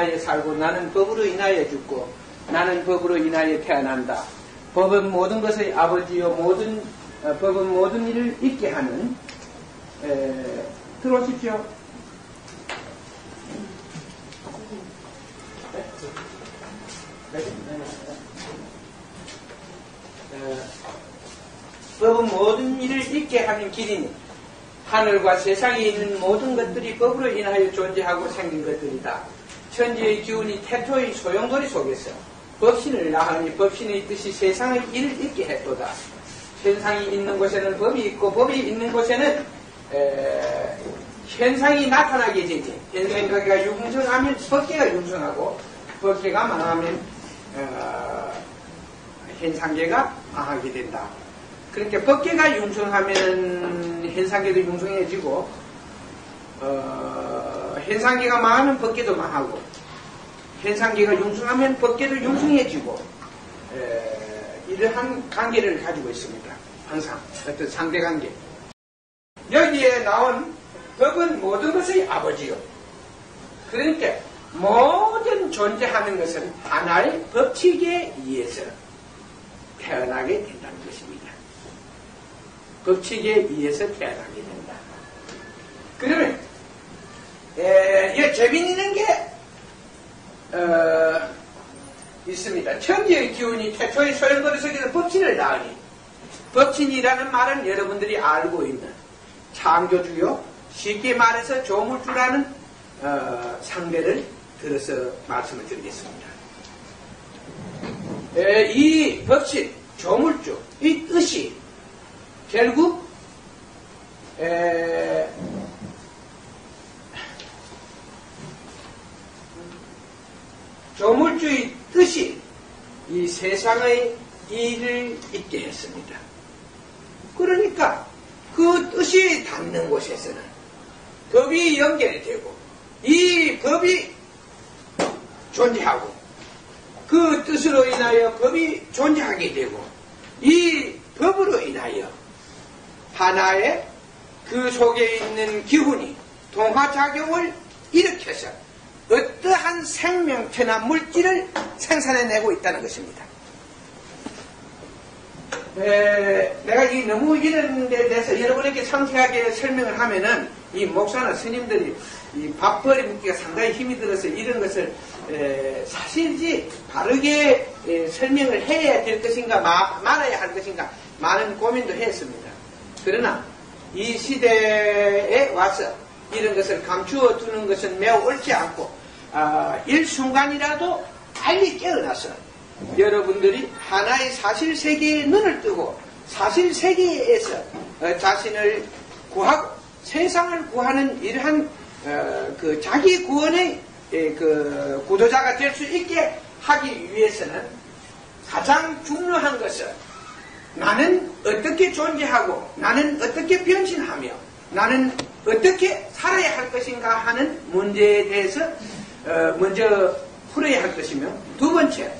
인하여 살고 나는 법으로 인하여 죽고 나는 법으로 인하여 태어난다. 법은 모든 것의 아버지요 법은 모든 일을 있게 하는 들어오십시오. 법은 모든 일을 있게 하는 길이니 하늘과 세상에 있는 모든 것들이 법으로 인하여 존재하고 생긴 것들이다. 천지의 기운이 태초의 소용돌이 속에서 법신을 낳으니 법신의 뜻이 세상의 일을 있게 했도다. 현상이 있는 곳에는 법이 있고 법이 있는 곳에는 현상이 나타나게 되지. 현상계가 융성하면 법계가 융성하고 법계가 망하면 현상계가 망하게 된다. 그러니까 법계가 융성하면 현상계도 융성해지고 현상계가 망하면 법계도 망하고 현상계가 융성하면 법계도 융성해지고 이러한 관계를 가지고 있습니다. 항상 어떤 상대관계. 여기에 나온 법은 모든 것의 아버지요. 그러니까 모든 존재하는 것은 하나의 법칙에 의해서 태어나게 된다는 것입니다. 법칙에 의해서 태어나게 된다. 그러면 재미있는 게 있습니다. 천지의 기운이 태초의 소용돌이 속에서 법신을 낳으니 법신이라는 말은 여러분들이 알고 있는 창조주요, 쉽게 말해서 조물주라는 상대를 들어서 말씀을 드리겠습니다. 이 법신, 조물주, 이 뜻이 결국 조물주의 뜻이 이 세상의 일을 있게 했습니다. 그러니까 그 뜻이 닿는 곳에서는 법이 연결이 되고 이 법이 존재하고 그 뜻으로 인하여 법이 존재하게 되고 이 법으로 인하여 하나의 그 속에 있는 기운이 동화작용을 일으켜서 어떠한 생명체나 물질을 생산해내고 있다는 것입니다. 내가 너무 이런 데 대해서 여러분에게 상세하게 설명을 하면은 이 목사나 스님들이 이 밥벌이 묻기가 상당히 힘이 들어서 이런 것을 사실지 바르게 설명을 해야 될 것인가 말아야 할 것인가 많은 고민도 했습니다. 그러나 이 시대에 와서 이런 것을 감추어 두는 것은 매우 옳지 않고 일순간이라도 빨리 깨어나서 여러분들이 하나의 사실세계에 눈을 뜨고 사실세계에서 자신을 구하고 세상을 구하는 이러한 그 자기 구원의 그 구도자가 될 수 있게 하기 위해서는 가장 중요한 것은 나는 어떻게 존재하고 나는 어떻게 변신하며 나는 어떻게 살아야 할 것인가 하는 문제에 대해서 먼저 풀어야 할 것이며 두 번째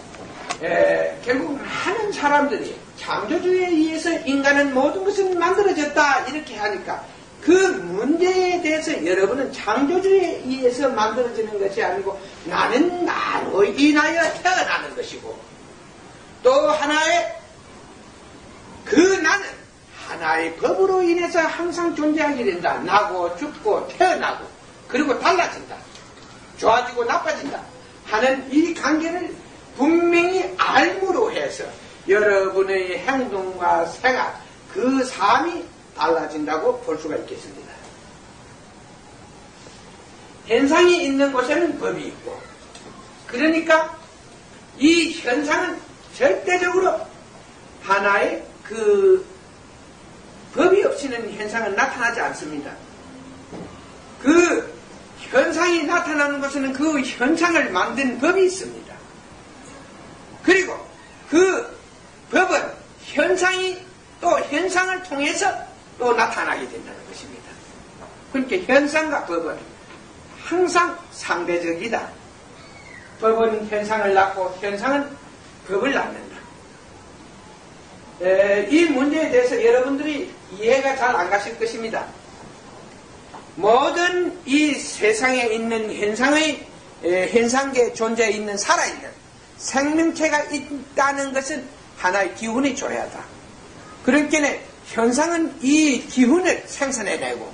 결국 많은 사람들이 창조주에 의해서 인간은 모든 것은 만들어졌다 이렇게 하니까 그 문제에 대해서 여러분은 창조주에 의해서 만들어지는 것이 아니고 나는 나로 인하여 태어나는 것이고 또 하나의 그 나는 하나의 법으로 인해서 항상 존재하게 된다. 나고 죽고 태어나고 그리고 달라진다. 좋아지고 나빠진다 하는 이 관계를 분명히 알므로 해서 여러분의 행동과 생활 그 삶이 달라진다고 볼 수가 있겠습니다. 현상이 있는 곳에는 법이 있고 그러니까 이 현상은 절대적으로 하나의 그 법이 없이는 현상은 나타나지 않습니다. 그 현상이 나타나는 곳에는 그 현상을 만든 법이 있습니다. 그리고 그 법은 현상이 또 현상을 통해서 또 나타나게 된다는 것입니다. 그러니까 현상과 법은 항상 상대적이다. 법은 현상을 낳고 현상은 법을 낳는다. 이 문제에 대해서 여러분들이 이해가 잘 안 가실 것입니다. 모든 이 세상에 있는 현상의 현상계에 존재해 있는 살아있는 생명체가 있다는 것은 하나의 기운이 조례하다. 그러니까 현상은 이 기운을 생산해내고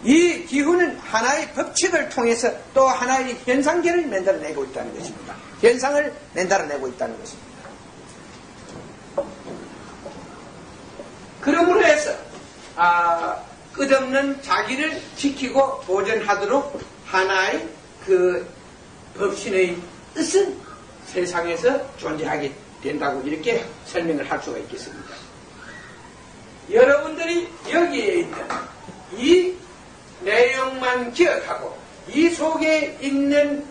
이 기운은 하나의 법칙을 통해서 또 하나의 현상계를 만들어내고 있다는 것입니다. 현상을 만들어내고 있다는 것입니다. 그러므로 해서 끝없는 자기를 지키고 보존하도록 하나의 그 법신의 뜻은 세상에서 존재하게 된다고 이렇게 설명을 할 수가 있겠습니다. 여러분들이 여기에 있는 이 내용만 기억하고 이 속에 있는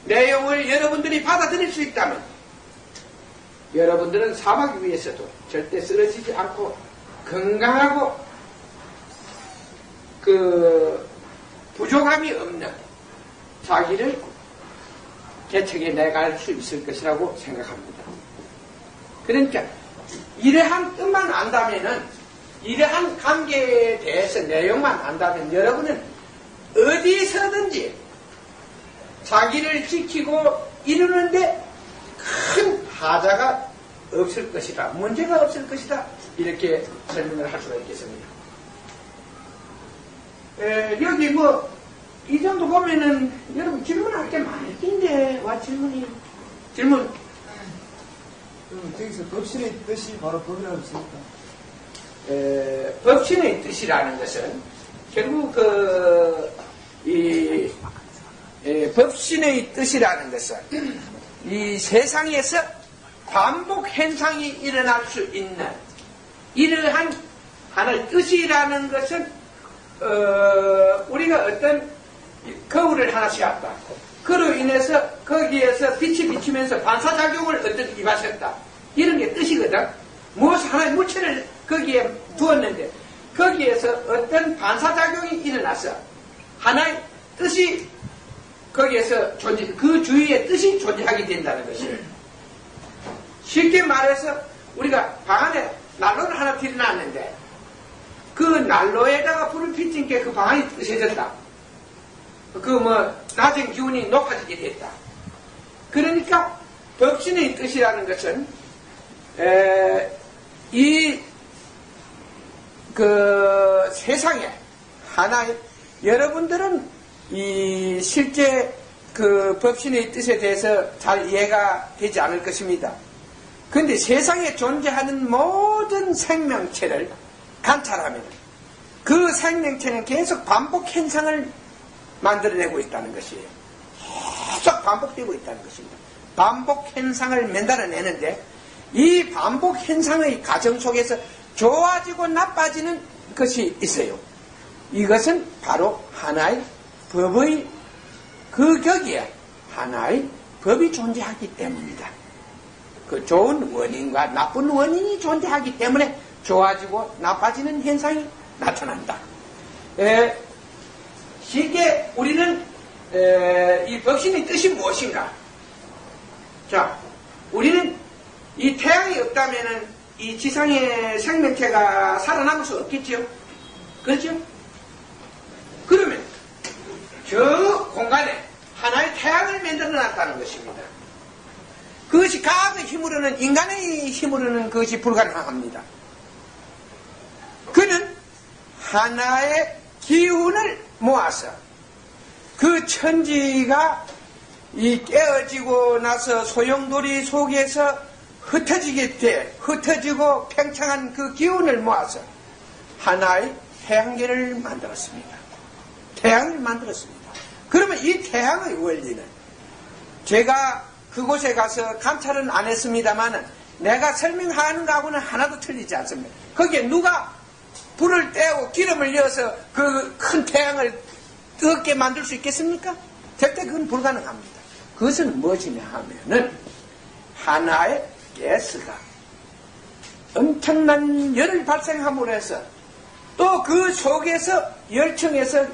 내용을 여러분들이 받아들일 수 있다면 여러분들은 사막 위에서도 절대 쓰러지지 않고 건강하고 그 부족함이 없는 자기를 개척해 내갈 수 있을 것이라고 생각합니다. 그러니까 이러한 뜻만 안다면은 이러한 관계에 대해서 내용만 안다면 여러분은 어디서든지 자기를 지키고 이루는데 큰 하자가 없을 것이다. 문제가 없을 것이다. 이렇게 설명을 할 수가 있겠습니다. 여기 이 정도 보면은 여러분 질문할 게 많을 텐데 와 질문 저기서 법신의 뜻이 바로 법이라고 했습니까? 법신의 뜻이라는 것은 결국 법신의 뜻이라는 것은 이 세상에서 반복 현상이 일어날 수 있는 이러한 하나의 뜻이라는 것은 우리가 어떤 거울을 하나 씌웠다. 그로 인해서 거기에서 빛이 비치면서 반사작용을 어떤 입하셨다. 이런 게 뜻이거든. 무엇 하나의 물체를 거기에 두었는데 거기에서 어떤 반사작용이 일어나서 하나의 뜻이 거기에서 그 주위에 뜻이 존재하게 된다는 것이에요. 쉽게 말해서 우리가 방 안에 난로를 하나 들여놨는데 그 난로에다가 불을 비친 게 그 방 안이 뜨셔졌다. 낮은 기운이 높아지게 됐다. 그러니까 법신의 뜻이라는 것은 세상에 하나의 여러분들은 이 실제 그 법신의 뜻에 대해서 잘 이해가 되지 않을 것입니다. 그런데 세상에 존재하는 모든 생명체를 관찰하면 그 생명체는 계속 반복 현상을 만들어내고 있다는 것이에요. 계속 반복되고 있다는 것입니다. 반복 현상을 만들어내는데 이 반복 현상의 과정 속에서 좋아지고 나빠지는 것이 있어요. 이것은 바로 하나의 법의 그 격에 하나의 법이 존재하기 때문이다. 그 좋은 원인과 나쁜 원인이 존재하기 때문에 좋아지고 나빠지는 현상이 나타난다. 쉽게 우리는 이 법신의 뜻이 무엇인가? 자, 우리는 이 태양이 없다면은 이 지상의 생명체가 살아남을 수 없겠지요? 그렇죠? 그러면 저 공간에 하나의 태양을 만들어 놨다는 것입니다. 그것이 과학의 힘으로는 인간의 힘으로는 그것이 불가능합니다. 그는 하나의 기운을 모아서 그 천지가 이 깨어지고 나서 소용돌이 속에서 흩어지고 팽창한 그 기운을 모아서 하나의 태양계를 만들었습니다. 태양을 만들었습니다. 그러면 이 태양의 원리는 제가 그곳에 가서 감찰은 안 했습니다만은 내가 설명하는 거하고는 하나도 틀리지 않습니다. 거기에 누가 불을 떼고 기름을 넣어서 그 큰 태양을 뜨겁게 만들 수 있겠습니까? 절대 그건 불가능합니다. 그것은 무엇이냐 하면은 하나의 가스가 엄청난 열을 발생함으로 해서 또 그 속에서 열층에서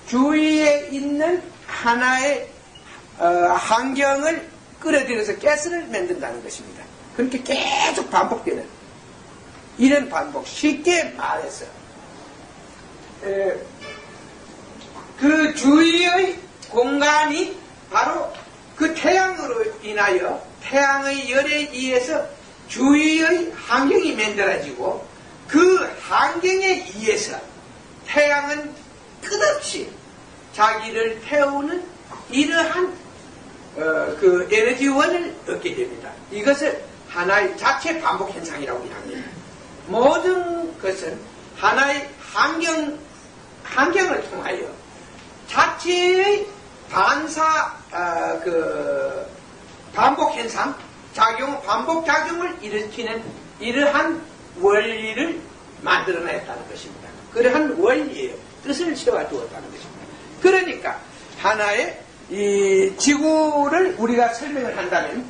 주위에 있는 하나의 환경을 끌어들여서 가스를 만든다는 것입니다. 그렇게 계속 반복되는 이런 반복. 쉽게 말해서 그 주위의 공간이 바로 그 태양으로 인하여 태양의 열에 의해서 주위의 환경이 만들어지고 그 환경에 의해서 태양은 끝없이 자기를 태우는 이러한 그 에너지원을 얻게 됩니다. 이것을 하나의 자체 반복 현상이라고 합니다. 모든 것은 하나의 환경을 통하여 자체의 반복 현상, 반복 작용을 일으키는 이러한 원리를 만들어냈다는 것입니다. 그러한 원리예요. 뜻을 세워두었다는 것입니다. 그러니까 하나의 이 지구를 우리가 설명을 한다면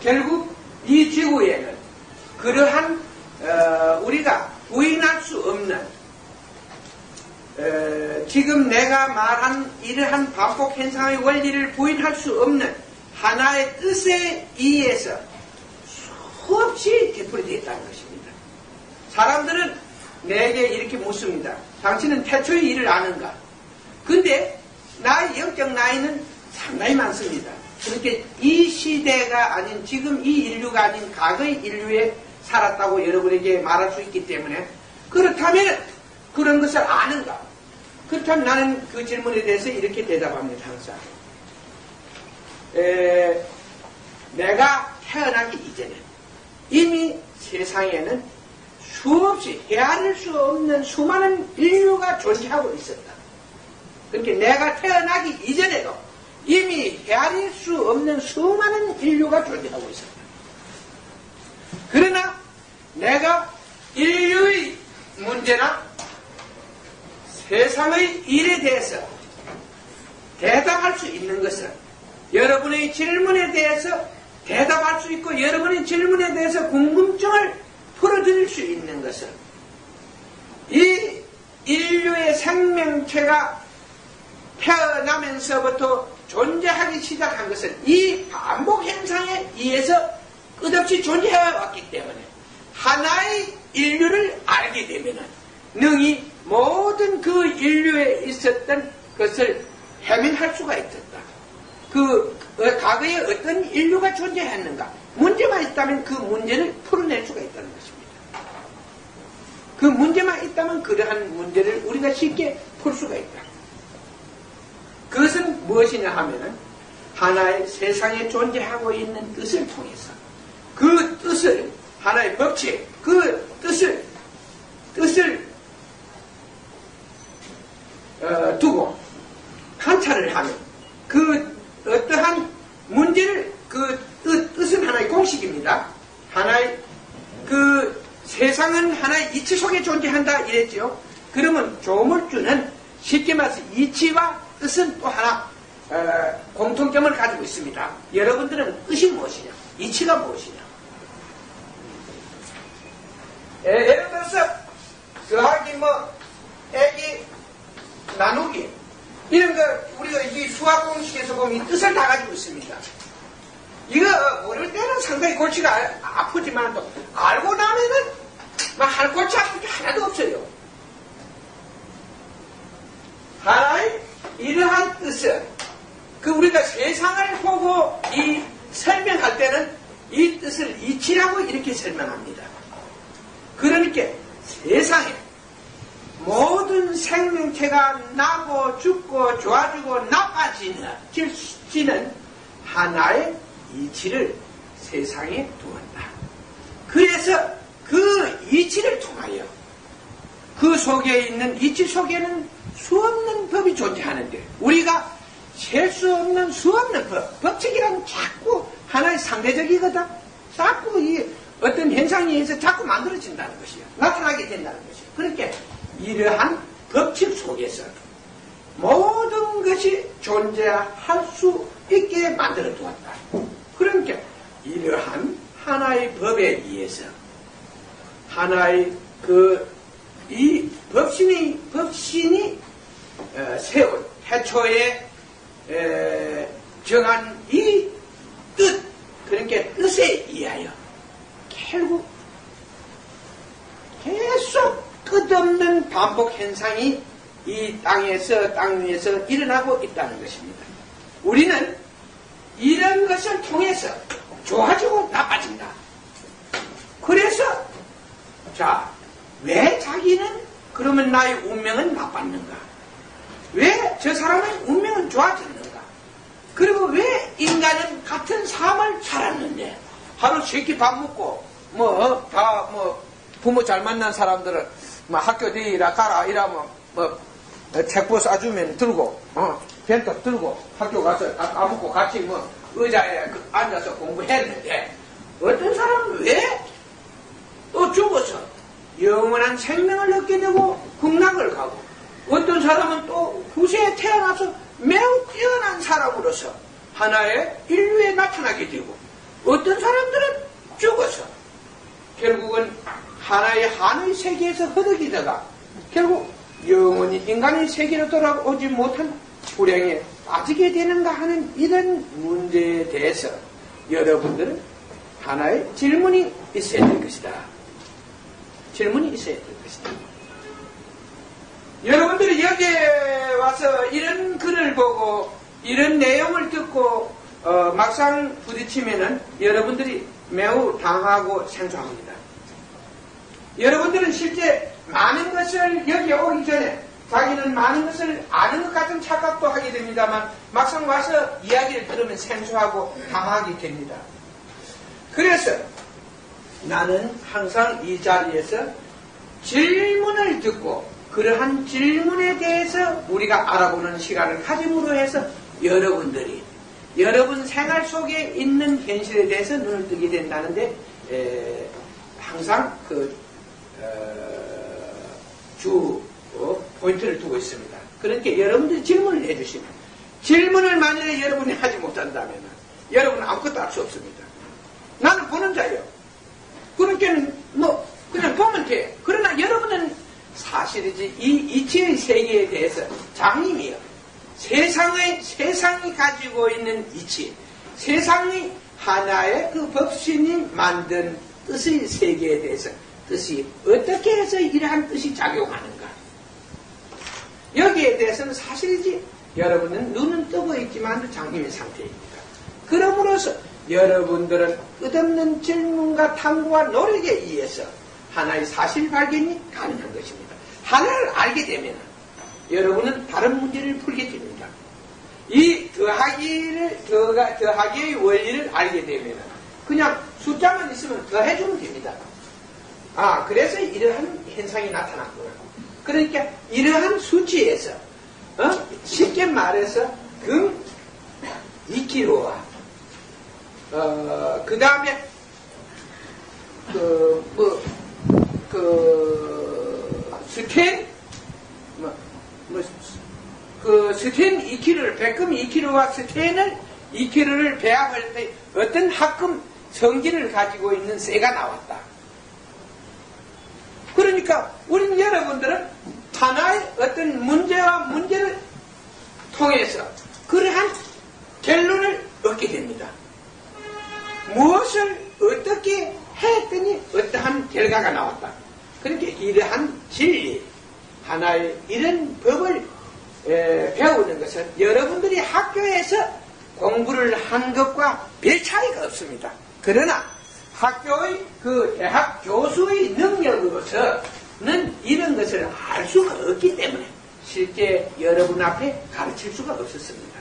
결국 이 지구에는 그러한 우리가 부인할 수 없는 지금 내가 말한 이러한 반복 현상의 원리를 부인할 수 없는 하나의 뜻에 의해서 수없이 되풀이되어 있다는 것입니다. 사람들은 내게 이렇게 묻습니다. 당신은 태초의 일을 아는가? 근데 나의 영적 나이는 상당히 많습니다. 그렇게 이 시대가 아닌 지금 이 인류가 아닌 과거의 인류에 살았다고 여러분에게 말할 수 있기 때문에 그렇다면 그런 것을 아는가? 그렇다면 나는 그 질문에 대해서 이렇게 대답합니다. 항상 내가 태어나기 이전에 이미 세상에는 수없이 헤아릴 수 없는 수많은 인류가 존재하고 있었다. 그렇게 내가 태어나기 이전에도 이미 헤아릴 수 없는 수많은 인류가 존재하고 있었다. 그러나 내가 인류의 문제나 세상의 일에 대해서 대답할 수 있는 것은 여러분의 질문에 대해서 대답할 수 있고 여러분의 질문에 대해서 궁금증을 풀어드릴 수 있는 것은 이 인류의 생명체가 태어나면서부터 존재하기 시작한 것은 이 반복 현상에 의해서 끝없이 존재해왔기 때문에 하나의 인류를 알게 되면 능히 모든 그 인류에 있었던 것을 해명할 수가 있었다. 그 과거에 어떤 인류가 존재했는가 문제만 있다면 그 문제를 풀어낼 수가 있다는 것입니다. 그 문제만 있다면 그러한 문제를 우리가 쉽게 풀 수가 있다. 그것은 무엇이냐 하면은 하나의 세상에 존재하고 있는 뜻을 통해서 그 뜻을 하나의 법칙, 그 뜻을 두고 관찰을 하면 그 어떠한 문제를 그 뜻은 하나의 공식입니다. 하나의 그 세상은 하나의 이치 속에 존재한다 이랬죠. 그러면 조물주는 쉽게 말해서 이치와 뜻은 또 하나 공통점을 가지고 있습니다. 여러분들은 뜻이 무엇이냐? 이치가 무엇이냐? 예를 들어서 더하기 빼기 나누기 이런 거 우리가 이 수학 공식에서 보면 이 뜻을 다 가지고 있습니다. 이거 모를 때는 상당히 골치가 아프지만 또 알고 나면은 할 골치 아픈 게 하나도 없어요. 하나의 이러한 뜻은 그 우리가 세상을 보고 이 설명할 때는 이 뜻을 이치라고 이렇게 설명합니다. 그러니까 세상에 모든 생명체가 나고 죽고 좋아지고 나빠지는 하나의 이치를 세상에 두었다. 그래서 그 이치를 통하여 그 속에 있는 이치 속에는 수없는 법이 존재하는데 우리가 셀 수 없는 수없는 법칙이란 자꾸 하나의 상대적이거든. 자꾸 이 어떤 현상에 의해서 자꾸 만들어진다는 것이요. 나타나게 된다는 것이요. 그렇게 이러한 법칙 속에서 모든 것이 존재할 수 있게 만들어 두었다. 그러니까 이러한 하나의 법에 의해서 하나의 이 법신이 세운 태초에 정한 이 뜻, 그러니까 뜻에 의하여 결국 계속 끝없는 반복 현상이 이 땅 위에서 일어나고 있다는 것입니다. 우리는 이런 것을 통해서 좋아지고 나빠진다. 그래서 자, 왜 자기는 그러면 나의 운명은 나빴는가? 왜 저 사람의 운명은 좋아졌는가? 그리고 왜 인간은 같은 삶을 살았는데 하루 세끼 밥 먹고 부모 잘 만난 사람들은 학교 뒤라 가라 이러면 책보 싸주면 들고 벤터 들고 학교 가서 아무고 같이 의자에 앉아서 공부했는데 어떤 사람은 왜 또 죽어서 영원한 생명을 얻게 되고 극락을 가고 어떤 사람은 또 후세에 태어나서 매우 뛰어난 사람으로서 하나의 인류에 나타나게 되고 어떤 사람들은 죽어서 결국은 하나의 한의 세계에서 허덕이다가 결국 영원히 인간의 세계로 돌아오지 못한 불행에 빠지게 되는가 하는 이런 문제에 대해서 여러분들은 하나의 질문이 있어야 될 것이다. 질문이 있어야 될 것이다. 여러분들이 여기에 와서 이런 글을 보고 이런 내용을 듣고 막상 부딪히면은 여러분들이 매우 당하고 생소합니다. 여러분들은 실제 많은 것을 여기에 오기 전에 자기는 많은 것을 아는 것 같은 착각도 하게 됩니다만 막상 와서 이야기를 들으면 생소하고 당하게 됩니다. 그래서 나는 항상 이 자리에서 질문을 듣고 그러한 질문에 대해서 우리가 알아보는 시간을 가짐으로 해서 여러분들이 여러분 생활 속에 있는 현실에 대해서 눈을 뜨게 된다는데 항상 포인트를 두고 있습니다. 그러니까 여러분들이 질문을 해주시면 질문을 만약에 여러분이 하지 못한다면 여러분은 아무것도 할 수 없습니다. 나는 보는 자예요. 그러니까 그냥 보면 돼. 그러나 여러분은 사실이지 이 이치의 세계에 대해서 장님이요. 세상이 가지고 있는 이치, 세상이 하나의 그 법신이 만든 뜻의 세계에 대해서 뜻이 어떻게 해서 이러한 뜻이 작용하는가. 여기에 대해서는 사실이지 여러분은 눈은 뜨고 있지만 장님의 상태입니다. 그러므로서 여러분들은 끝없는 질문과 탐구와 노력에 의해서 하나의 사실 발견이 가능한 것입니다. 하나를 알게 되면 여러분은 다른 문제를 풀게 됩니다. 이 더하기의 원리를 알게 되면 그냥 숫자만 있으면 더해주면 됩니다. 그래서 이러한 현상이 나타났구나. 그러니까 이러한 수치에서 쉽게 말해서 금 2kg와 그 다음에 스텐 2kg를, 백금 2kg와 스텐을 2kg를 배합할 때 어떤 합금 성질을 가지고 있는 쇠가 나왔다. 그러니까 우린 여러분들은 하나의 어떤 문제를 통해서 그러한 결론을 얻게 됩니다. 무엇을 어떻게 했더니 어떠한 결과가 나왔다. 그렇게 이러한 진리, 하나의 이런 법을 배우는 것은 여러분들이 학교에서 공부를 한 것과 별 차이가 없습니다. 그러나 학교의 그 대학 교수의 능력으로서는 이런 것을 알 수가 없기 때문에 실제 여러분 앞에 가르칠 수가 없었습니다.